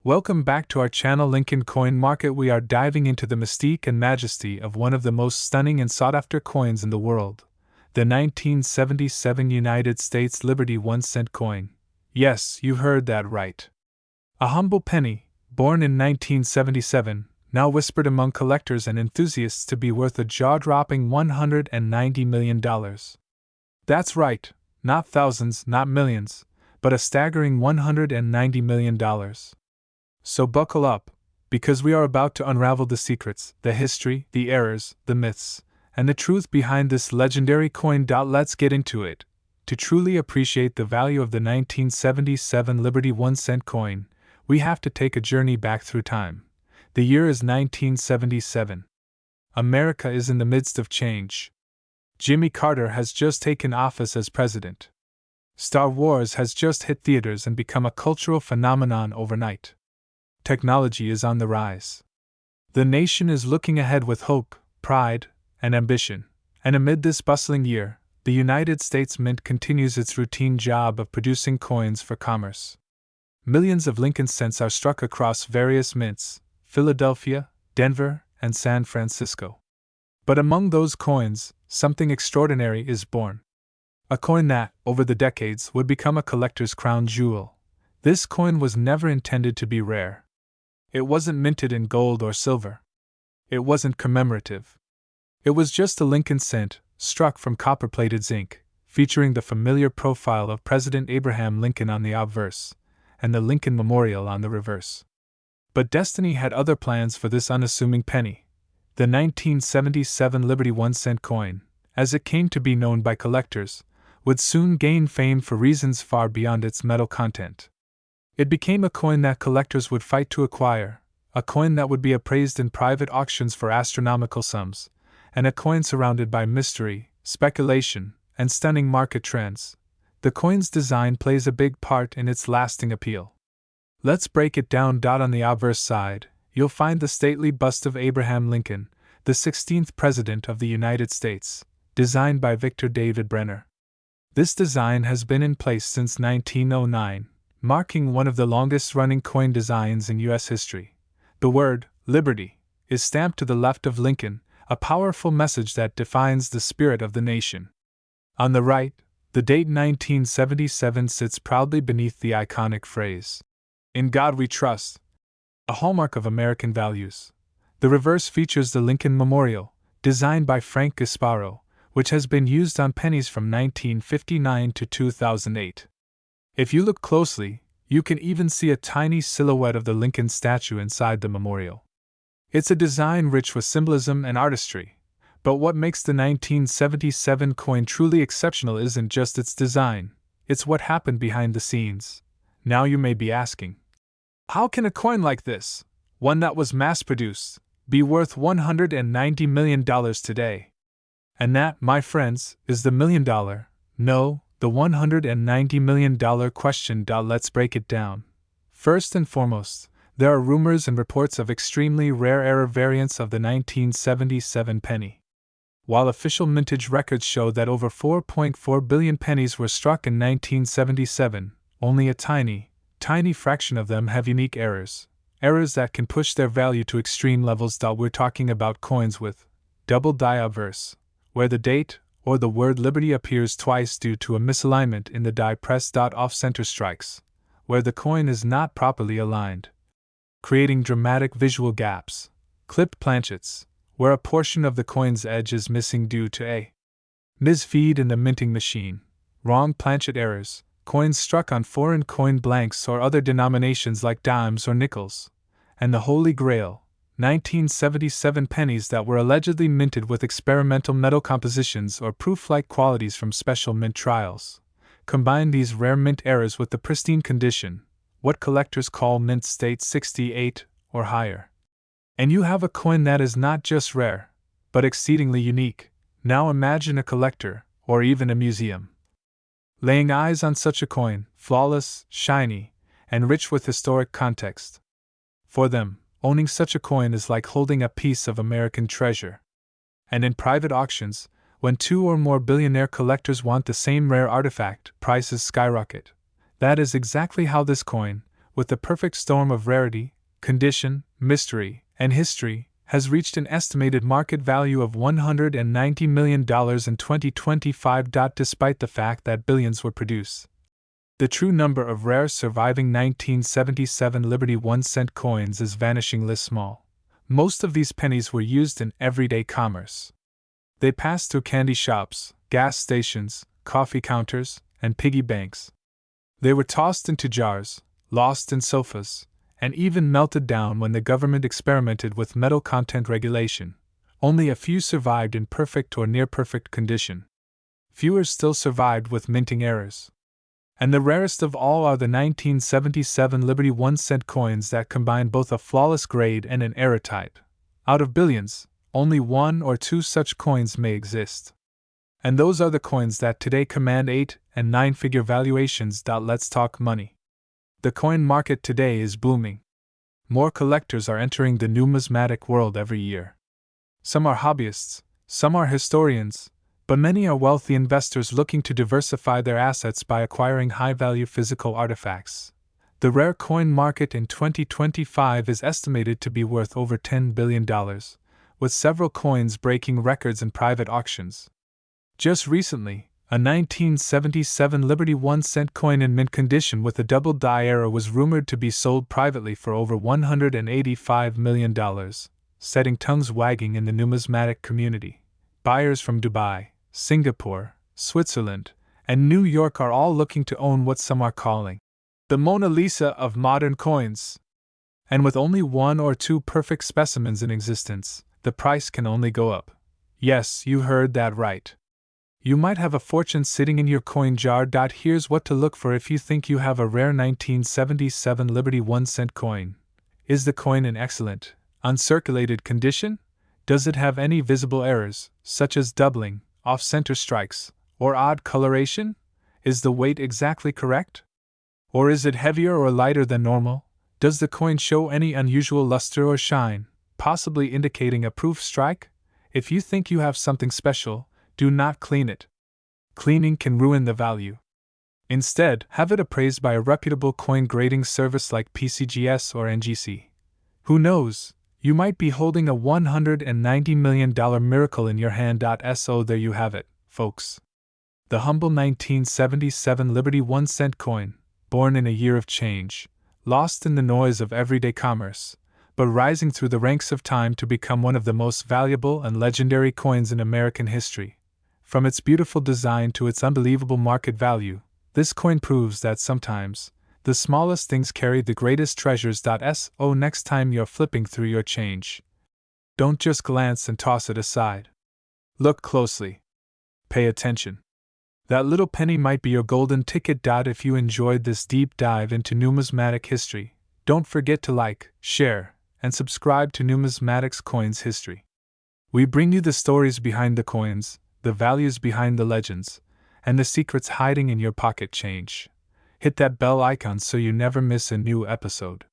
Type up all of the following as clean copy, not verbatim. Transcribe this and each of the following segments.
Welcome back to our channel Lincoln Coin Market. We are diving into the mystique and majesty of one of the most stunning and sought-after coins in the world, the 1977 United States Liberty 1-cent coin. Yes, you heard that right. A humble penny, born in 1977, now whispered among collectors and enthusiasts to be worth a jaw-dropping $190 million. That's right, not thousands, not millions, but a staggering $190 million. So buckle up, because we are about to unravel the secrets, the history, the errors, the myths, and the truth behind this legendary coin. Let's get into it. To truly appreciate the value of the 1977 Liberty 1-cent coin, we have to take a journey back through time. The year is 1977. America is in the midst of change. Jimmy Carter has just taken office as president. Star Wars has just hit theaters and become a cultural phenomenon overnight. Technology is on the rise. The nation is looking ahead with hope, pride, and ambition, and amid this bustling year, the United States Mint continues its routine job of producing coins for commerce. Millions of Lincoln cents are struck across various mints: Philadelphia, Denver, and San Francisco. But among those coins, something extraordinary is born. A coin that, over the decades, would become a collector's crown jewel. This coin was never intended to be rare. It wasn't minted in gold or silver. It wasn't commemorative. It was just a Lincoln cent, struck from copper-plated zinc, featuring the familiar profile of President Abraham Lincoln on the obverse, and the Lincoln Memorial on the reverse. But destiny had other plans for this unassuming penny. The 1977 Liberty 1-cent coin, as it came to be known by collectors, would soon gain fame for reasons far beyond its metal content. It became a coin that collectors would fight to acquire, a coin that would be appraised in private auctions for astronomical sums, and a coin surrounded by mystery, speculation, and stunning market trends. The coin's design plays a big part in its lasting appeal. Let's break it down. On the obverse side, you'll find the stately bust of Abraham Lincoln, the 16th President of the United States, designed by Victor David Brenner. This design has been in place since 1909. Marking one of the longest-running coin designs in U.S. history. The word, Liberty, is stamped to the left of Lincoln, a powerful message that defines the spirit of the nation. On the right, the date 1977 sits proudly beneath the iconic phrase, "In God We Trust," a hallmark of American values. The reverse features the Lincoln Memorial, designed by Frank Gasparo, which has been used on pennies from 1959 to 2008. If you look closely, you can even see a tiny silhouette of the Lincoln statue inside the memorial. It's a design rich with symbolism and artistry, but what makes the 1977 coin truly exceptional isn't just its design, it's what happened behind the scenes. Now you may be asking, how can a coin like this, one that was mass-produced, be worth $190 million today? And that, my friends, is the million-dollar, no, the $190 million question. Let's break it down. First and foremost, there are rumors and reports of extremely rare error variants of the 1977 penny. While official mintage records show that over 4.4 billion pennies were struck in 1977, only a tiny fraction of them have unique errors that can push their value to extreme levels. We're talking about coins with double die obverse, where the date or the word Liberty appears twice due to a misalignment in the die press. Off-center strikes, where the coin is not properly aligned, creating dramatic visual gaps. Clipped planchets, where a portion of the coin's edge is missing due to a misfeed in the minting machine. Wrong planchet errors, coins struck on foreign coin blanks or other denominations like dimes or nickels. And the Holy Grail, 1977 pennies that were allegedly minted with experimental metal compositions or proof-like qualities from special mint trials. Combine these rare mint errors with the pristine condition, what collectors call mint state 68 or higher, and you have a coin that is not just rare, but exceedingly unique. Now imagine a collector, or even a museum, laying eyes on such a coin, flawless, shiny, and rich with historic context. For them, owning such a coin is like holding a piece of American treasure. And in private auctions, when two or more billionaire collectors want the same rare artifact, prices skyrocket. That is exactly how this coin, with the perfect storm of rarity, condition, mystery, and history, has reached an estimated market value of $190 million in 2025. Despite the fact that billions were produced, the true number of rare surviving 1977 Liberty 1-cent coins is vanishingly small. Most of these pennies were used in everyday commerce. They passed through candy shops, gas stations, coffee counters, and piggy banks. They were tossed into jars, lost in sofas, and even melted down when the government experimented with metal content regulation. Only a few survived in perfect or near-perfect condition. Fewer still survived with minting errors. And the rarest of all are the 1977 Liberty 1-cent coins that combine both a flawless grade and an error type. Out of billions, only 1 or 2 such coins may exist. And those are the coins that today command 8- and 9-figure valuations. Let's talk money. The coin market today is booming. More collectors are entering the numismatic world every year. Some are hobbyists, some are historians, but many are wealthy investors looking to diversify their assets by acquiring high-value physical artifacts. The rare coin market in 2025 is estimated to be worth over $10 billion, with several coins breaking records in private auctions. Just recently, a 1977 Liberty 1-cent coin in mint condition with a double die error was rumored to be sold privately for over $185 million, setting tongues wagging in the numismatic community. Buyers from Dubai, Singapore, Switzerland, and New York are all looking to own what some are calling the Mona Lisa of modern coins. And with only 1 or 2 perfect specimens in existence, the price can only go up. Yes, you heard that right. You might have a fortune sitting in your coin jar. Here's what to look for if you think you have a rare 1977 Liberty 1-cent coin. Is the coin in excellent, uncirculated condition? Does it have any visible errors, such as doubling, off-center strikes, or odd coloration? Is the weight exactly correct? Or is it heavier or lighter than normal? Does the coin show any unusual luster or shine, possibly indicating a proof strike? If you think you have something special, do not clean it. Cleaning can ruin the value. Instead, have it appraised by a reputable coin grading service like PCGS or NGC. Who knows? You might be holding a $190 million miracle in your hand. So there you have it, folks. The humble 1977 Liberty 1-cent coin, born in a year of change, lost in the noise of everyday commerce, but rising through the ranks of time to become one of the most valuable and legendary coins in American history. From its beautiful design to its unbelievable market value, this coin proves that sometimes, the smallest things carry the greatest treasures. So next time you're flipping through your change, don't just glance and toss it aside. Look closely. Pay attention. That little penny might be your golden ticket. If you enjoyed this deep dive into numismatic history, don't forget to like, share, and subscribe to Numismatics Coins History. We bring you the stories behind the coins, the values behind the legends, and the secrets hiding in your pocket change. Hit that bell icon so you never miss a new episode.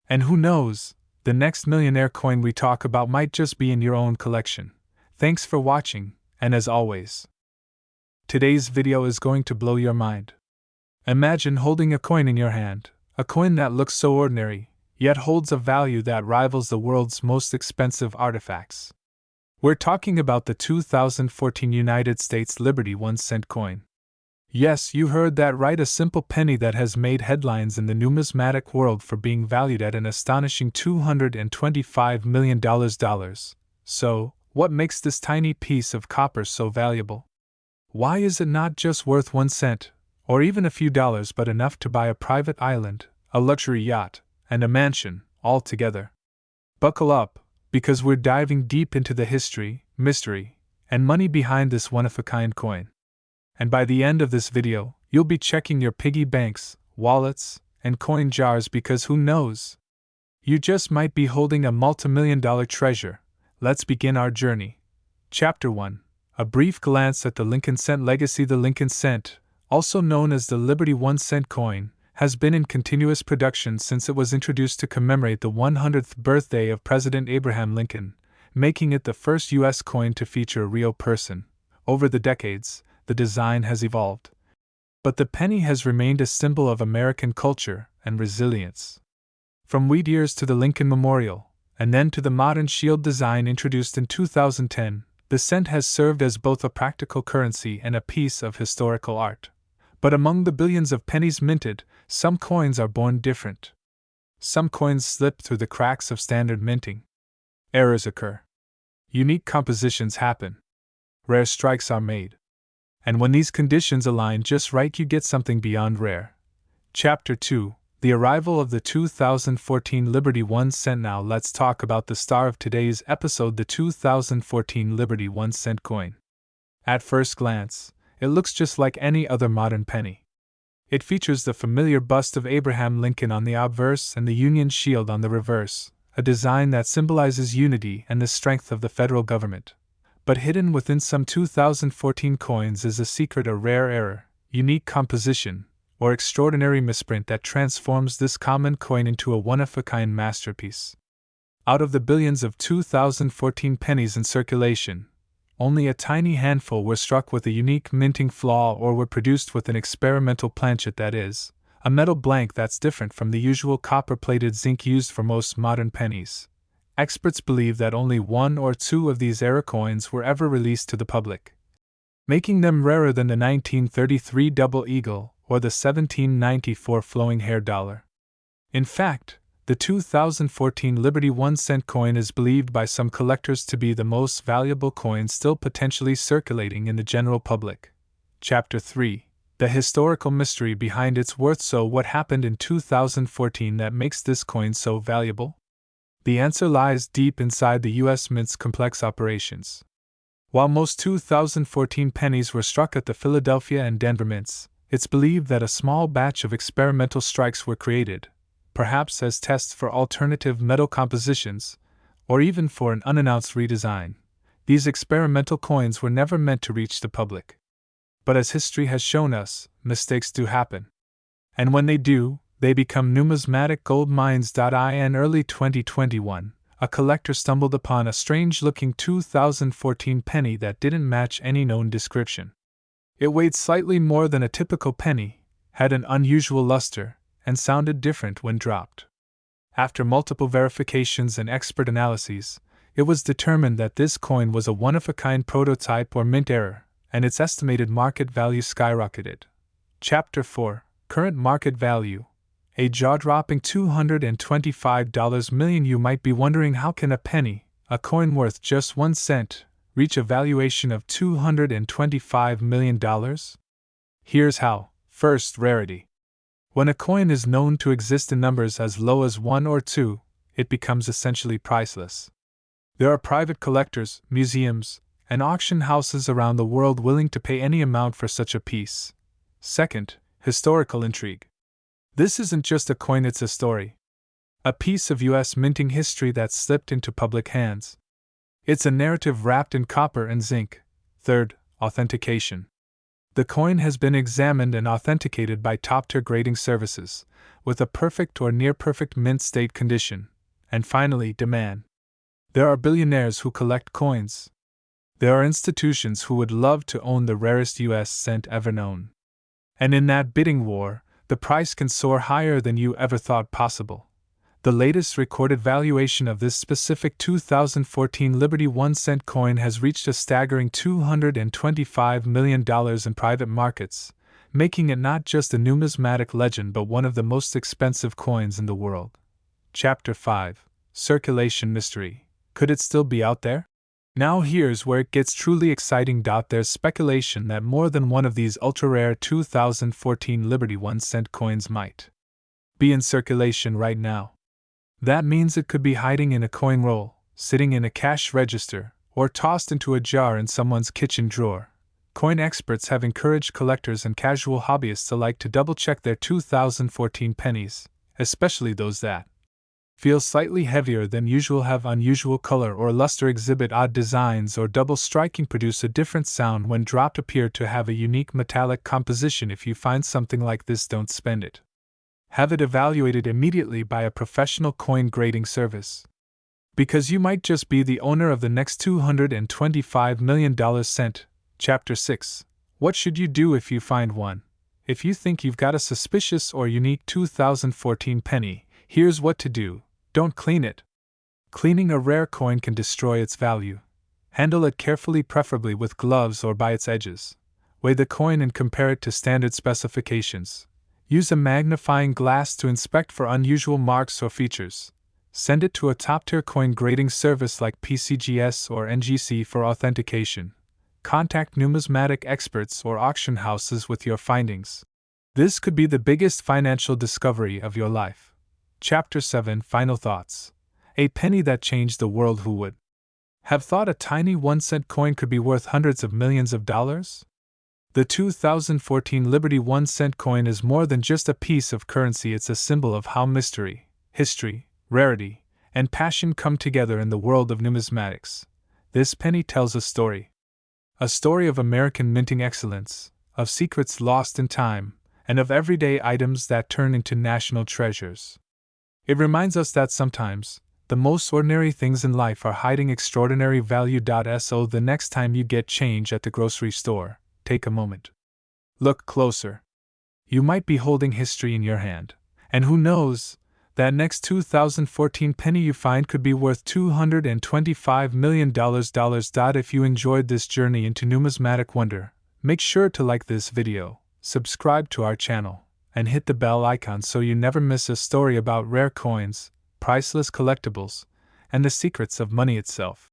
And who knows, the next millionaire coin we talk about might just be in your own collection. Thanks for watching, and as always, today's video is going to blow your mind. Imagine holding a coin in your hand, a coin that looks so ordinary, yet holds a value that rivals the world's most expensive artifacts. We're talking about the 2014 United States Liberty 1-cent coin. Yes, you heard that right, a simple penny that has made headlines in the numismatic world for being valued at an astonishing $225 million. So, what makes this tiny piece of copper so valuable? Why is it not just worth 1 cent, or even a few dollars, but enough to buy a private island, a luxury yacht, and a mansion, all together? Buckle up, because we're diving deep into the history, mystery, and money behind this one-of-a-kind coin. And by the end of this video, you'll be checking your piggy banks, wallets, and coin jars, because who knows? You just might be holding a multi-million-dollar treasure. Let's begin our journey. Chapter 1. A brief glance at the Lincoln cent legacy. The Lincoln cent, also known as the Liberty 1-cent coin, has been in continuous production since it was introduced to commemorate the 100th birthday of President Abraham Lincoln, making it the first U.S. coin to feature a real person. Over the decades, the design has evolved. But the penny has remained a symbol of American culture and resilience. From wheat ears to the Lincoln Memorial, and then to the modern shield design introduced in 2010, the cent has served as both a practical currency and a piece of historical art. But among the billions of pennies minted, some coins are born different. Some coins slip through the cracks of standard minting. Errors occur. Unique compositions happen. Rare strikes are made. And when these conditions align just right, you get something beyond rare. Chapter 2: The arrival of the 2014 Liberty 1 cent. Now let's talk about the star of today's episode, the 2014 Liberty 1 cent coin. At first glance, it looks just like any other modern penny. It features the familiar bust of Abraham Lincoln on the obverse and the Union shield on the reverse, a design that symbolizes unity and the strength of the federal government. But hidden within some 2014 coins is a secret, a rare error, unique composition, or extraordinary misprint that transforms this common coin into a one-of-a-kind masterpiece. Out of the billions of 2014 pennies in circulation, only a tiny handful were struck with a unique minting flaw or were produced with an experimental planchet, that is, a metal blank that's different from the usual copper-plated zinc used for most modern pennies. Experts believe that only one or two of these error coins were ever released to the public, making them rarer than the 1933 Double Eagle or the 1794 Flowing Hair dollar. In fact, the 2014 Liberty 1 cent coin is believed by some collectors to be the most valuable coin still potentially circulating in the general public. Chapter 3: The historical mystery behind its worth. So what happened in 2014 that makes this coin so valuable? The answer lies deep inside the U.S. Mint's complex operations. While most 2014 pennies were struck at the Philadelphia and Denver mints, it's believed that a small batch of experimental strikes were created, perhaps as tests for alternative metal compositions, or even for an unannounced redesign. These experimental coins were never meant to reach the public. But as history has shown us, mistakes do happen. And when they do, they become numismatic gold mines. In early 2021, a collector stumbled upon a strange-looking 2014 penny that didn't match any known description. It weighed slightly more than a typical penny, had an unusual luster, and sounded different when dropped. After multiple verifications and expert analyses, it was determined that this coin was a one-of-a-kind prototype or mint error, and its estimated market value skyrocketed. Chapter 4: Current market value. A jaw-dropping $225 million. You might be wondering, how can a penny, a coin worth just 1 cent, reach a valuation of $225 million? Here's how. First, rarity. When a coin is known to exist in numbers as low as 1 or 2, it becomes essentially priceless. There are private collectors, museums, and auction houses around the world willing to pay any amount for such a piece. Second, historical intrigue. This isn't just a coin, it's a story. A piece of U.S. minting history that slipped into public hands. It's a narrative wrapped in copper and zinc. Third, authentication. The coin has been examined and authenticated by top-tier grading services, with a perfect or near-perfect mint state condition. And finally, demand. There are billionaires who collect coins. There are institutions who would love to own the rarest U.S. cent ever known. And in that bidding war, the price can soar higher than you ever thought possible. The latest recorded valuation of this specific 2014 Liberty 1 cent coin has reached a staggering $225 million in private markets, making it not just a numismatic legend but one of the most expensive coins in the world. Chapter 5: Circulation Mystery. Could it still be out there? Now here's where it gets truly exciting. There's speculation that more than one of these ultra-rare 2014 Liberty 1 cent coins might be in circulation right now. That means it could be hiding in a coin roll, sitting in a cash register, or tossed into a jar in someone's kitchen drawer. Coin experts have encouraged collectors and casual hobbyists alike to double-check their 2014 pennies, especially those that feel slightly heavier than usual, have unusual color or luster, exhibit odd designs, or double striking, produce a different sound when dropped, appear to have a unique metallic composition. If you find something like this, don't spend it. Have it evaluated immediately by a professional coin grading service. Because you might just be the owner of the next $225 million cent. Chapter 6: What should you do if you find one? If you think you've got a suspicious or unique 2014 penny, here's what to do. Don't clean it. Cleaning a rare coin can destroy its value. Handle it carefully, preferably with gloves or by its edges. Weigh the coin and compare it to standard specifications. Use a magnifying glass to inspect for unusual marks or features. Send it to a top-tier coin grading service like PCGS or NGC for authentication. Contact numismatic experts or auction houses with your findings. This could be the biggest financial discovery of your life. Chapter 7 Final Thoughts. A penny that changed the world. Who would have thought a tiny 1-cent coin could be worth hundreds of millions of dollars? The 2014 Liberty 1-cent coin is more than just a piece of currency. It's a symbol of how mystery, history, rarity, and passion come together in the world of numismatics. This penny tells a story. A story of American minting excellence, of secrets lost in time, and of everyday items that turn into national treasures. It reminds us that sometimes, the most ordinary things in life are hiding extraordinary value. So the next time you get change at the grocery store, take a moment. Look closer. You might be holding history in your hand, and who knows, that next 2014 penny you find could be worth $225 million. If you enjoyed this journey into numismatic wonder, make sure to like this video, subscribe to our channel, and hit the bell icon so you never miss a story about rare coins, priceless collectibles, and the secrets of money itself.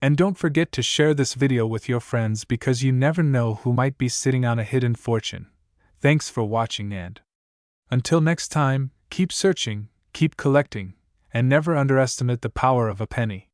And don't forget to share this video with your friends because you never know who might be sitting on a hidden fortune. Thanks for watching, and until next time, keep searching, keep collecting, and never underestimate the power of a penny.